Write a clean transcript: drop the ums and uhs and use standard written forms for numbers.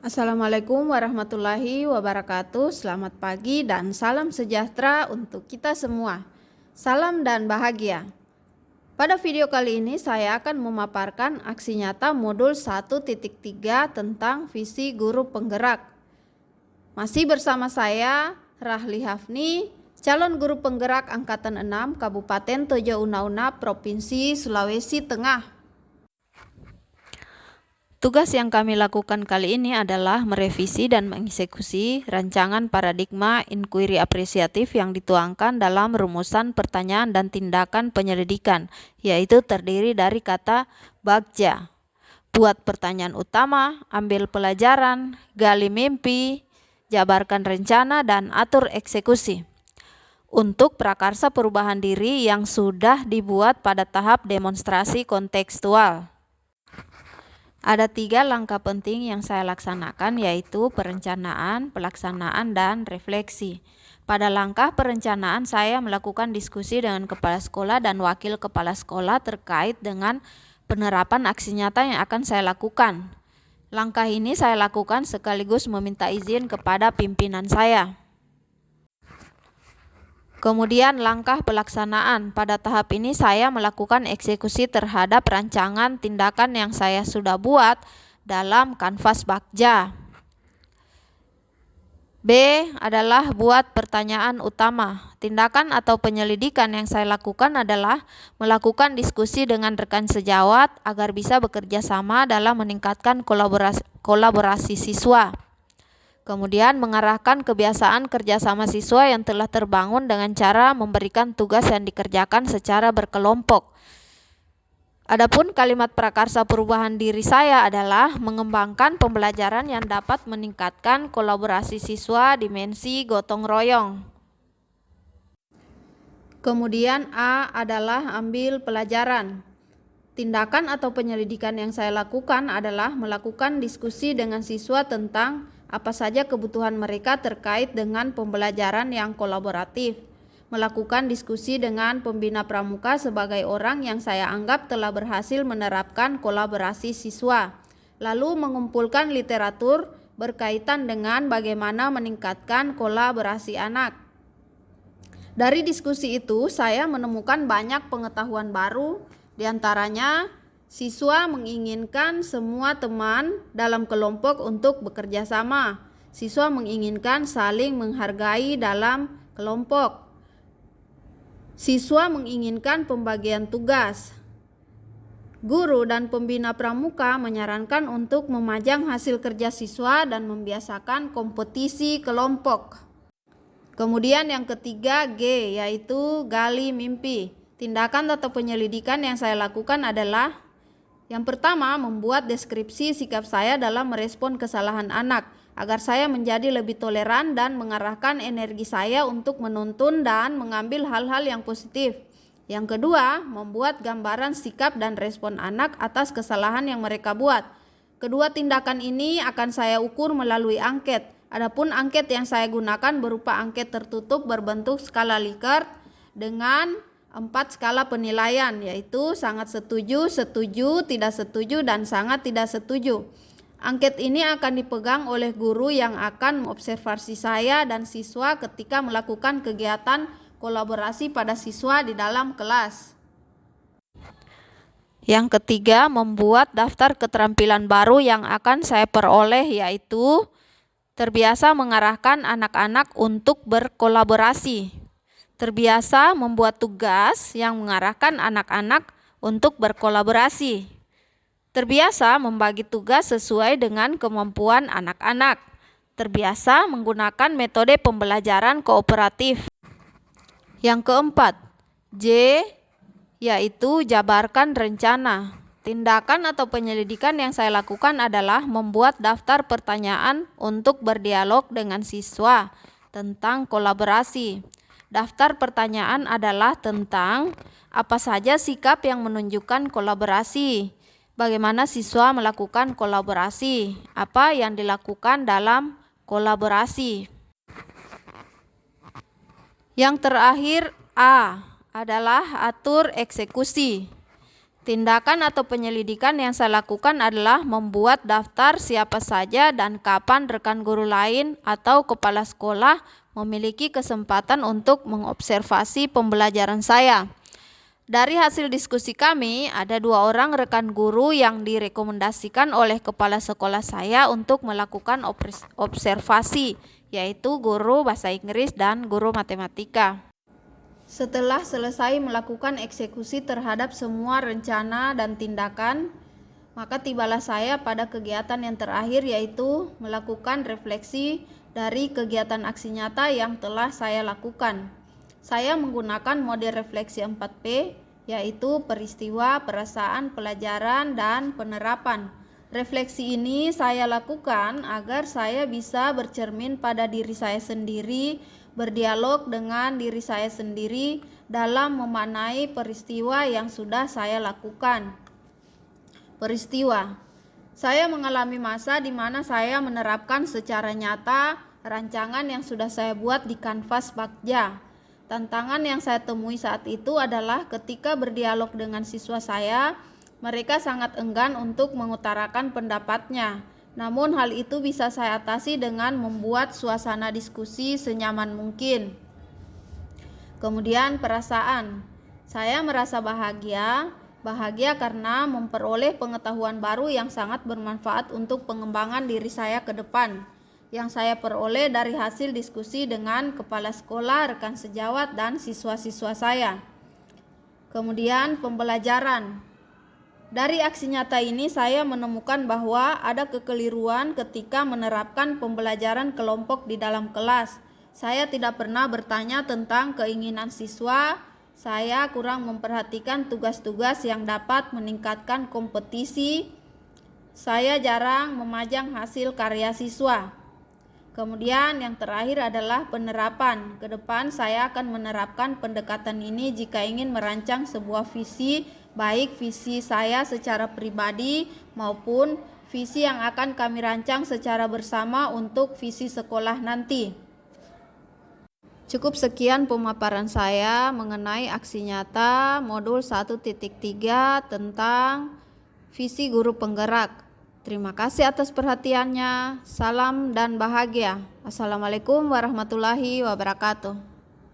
Assalamualaikum warahmatullahi wabarakatuh. Selamat pagi dan salam sejahtera untuk kita semua. Salam dan bahagia. Pada video kali ini saya akan memaparkan aksi nyata modul 1.3 tentang visi guru penggerak. Masih bersama saya, Rahli Hafni, calon guru penggerak Angkatan 6 Kabupaten Tojo Una-Una, Provinsi Sulawesi Tengah. Tugas yang kami lakukan kali ini adalah merevisi dan mengeksekusi rancangan paradigma inquiry apresiatif yang dituangkan dalam rumusan pertanyaan dan tindakan penyelidikan, yaitu terdiri dari kata bagja. Buat pertanyaan utama, ambil pelajaran, gali mimpi, jabarkan rencana, dan atur eksekusi. Untuk prakarsa perubahan diri yang sudah dibuat pada tahap demonstrasi kontekstual. Ada 3 langkah penting yang saya laksanakan, yaitu perencanaan, pelaksanaan, dan refleksi. Pada langkah perencanaan, saya melakukan diskusi dengan kepala sekolah dan wakil kepala sekolah terkait dengan penerapan aksi nyata yang akan saya lakukan. Langkah ini saya lakukan sekaligus meminta izin kepada pimpinan saya. Kemudian langkah pelaksanaan. Pada tahap ini saya melakukan eksekusi terhadap rancangan tindakan yang saya sudah buat dalam kanvas bagja. B adalah buat pertanyaan utama. Tindakan atau penyelidikan yang saya lakukan adalah melakukan diskusi dengan rekan sejawat agar bisa bekerja sama dalam meningkatkan kolaborasi siswa. Kemudian mengarahkan kebiasaan kerjasama siswa yang telah terbangun dengan cara memberikan tugas yang dikerjakan secara berkelompok. Adapun kalimat prakarsa perubahan diri saya adalah mengembangkan pembelajaran yang dapat meningkatkan kolaborasi siswa dimensi gotong royong. Kemudian A adalah ambil pelajaran. Tindakan atau penyelidikan yang saya lakukan adalah melakukan diskusi dengan siswa tentang apa saja kebutuhan mereka terkait dengan pembelajaran yang kolaboratif. Melakukan diskusi dengan pembina pramuka sebagai orang yang saya anggap telah berhasil menerapkan kolaborasi siswa. Lalu mengumpulkan literatur berkaitan dengan bagaimana meningkatkan kolaborasi anak. Dari diskusi itu saya menemukan banyak pengetahuan baru, diantaranya siswa menginginkan semua teman dalam kelompok untuk bekerja sama. Siswa menginginkan saling menghargai dalam kelompok. Siswa menginginkan pembagian tugas. Guru dan pembina pramuka menyarankan untuk memajang hasil kerja siswa dan membiasakan kompetisi kelompok. Kemudian yang ketiga G, yaitu gali mimpi. Tindakan atau penyelidikan yang saya lakukan adalah yang pertama, membuat deskripsi sikap saya dalam merespon kesalahan anak, agar saya menjadi lebih toleran dan mengarahkan energi saya untuk menuntun dan mengambil hal-hal yang positif. Yang kedua, membuat gambaran sikap dan respon anak atas kesalahan yang mereka buat. Kedua tindakan ini akan saya ukur melalui angket. Adapun angket yang saya gunakan berupa angket tertutup berbentuk skala Likert dengan 4 skala penilaian, yaitu sangat setuju, setuju, tidak setuju, dan sangat tidak setuju. Angket ini akan dipegang oleh guru yang akan mengobservasi saya dan siswa ketika melakukan kegiatan kolaborasi pada siswa di dalam kelas. Yang ketiga, membuat daftar keterampilan baru yang akan saya peroleh, yaitu terbiasa mengarahkan anak-anak untuk berkolaborasi. Terbiasa membuat tugas yang mengarahkan anak-anak untuk berkolaborasi. Terbiasa membagi tugas sesuai dengan kemampuan anak-anak. Terbiasa menggunakan metode pembelajaran kooperatif. Yang keempat, J, yaitu jabarkan rencana. Tindakan atau penyelidikan yang saya lakukan adalah membuat daftar pertanyaan untuk berdialog dengan siswa tentang kolaborasi. Daftar pertanyaan adalah tentang apa saja sikap yang menunjukkan kolaborasi, bagaimana siswa melakukan kolaborasi, apa yang dilakukan dalam kolaborasi. Yang terakhir A adalah atur eksekusi. Tindakan atau penyelidikan yang saya lakukan adalah membuat daftar siapa saja dan kapan rekan guru lain atau kepala sekolah memiliki kesempatan untuk mengobservasi pembelajaran saya. Dari hasil diskusi kami, ada 2 orang rekan guru yang direkomendasikan oleh kepala sekolah saya untuk melakukan observasi, yaitu guru bahasa Inggris dan guru matematika. Setelah selesai melakukan eksekusi terhadap semua rencana dan tindakan, maka tibalah saya pada kegiatan yang terakhir, yaitu melakukan refleksi dari kegiatan aksi nyata yang telah saya lakukan. Saya menggunakan mode refleksi 4P, yaitu peristiwa, perasaan, pelajaran, dan penerapan. Refleksi ini saya lakukan agar saya bisa bercermin pada diri saya sendiri, berdialog dengan diri saya sendiri dalam memaknai peristiwa yang sudah saya lakukan. Peristiwa. Saya mengalami masa di mana saya menerapkan secara nyata rancangan yang sudah saya buat di kanvas Bagja. Tantangan yang saya temui saat itu adalah ketika berdialog dengan siswa saya, mereka sangat enggan untuk mengutarakan pendapatnya. Namun hal itu bisa saya atasi dengan membuat suasana diskusi senyaman mungkin. Kemudian perasaan. Saya merasa bahagia karena memperoleh pengetahuan baru yang sangat bermanfaat untuk pengembangan diri saya ke depan, yang saya peroleh dari hasil diskusi dengan kepala sekolah, rekan sejawat, dan siswa-siswa saya. Kemudian pembelajaran. Dari aksi nyata ini saya menemukan bahwa ada kekeliruan ketika menerapkan pembelajaran kelompok di dalam kelas. Saya tidak pernah bertanya tentang keinginan siswa. Saya kurang memperhatikan tugas-tugas yang dapat meningkatkan kompetisi. Saya jarang memajang hasil karya siswa. Kemudian yang terakhir adalah penerapan. Ke depan saya akan menerapkan pendekatan ini jika ingin merancang sebuah visi, baik visi saya secara pribadi maupun visi yang akan kami rancang secara bersama untuk visi sekolah nanti. Cukup sekian pemaparan saya mengenai aksi nyata modul 1.3 tentang visi guru penggerak. Terima kasih atas perhatiannya. Salam dan bahagia. Assalamualaikum warahmatullahi wabarakatuh.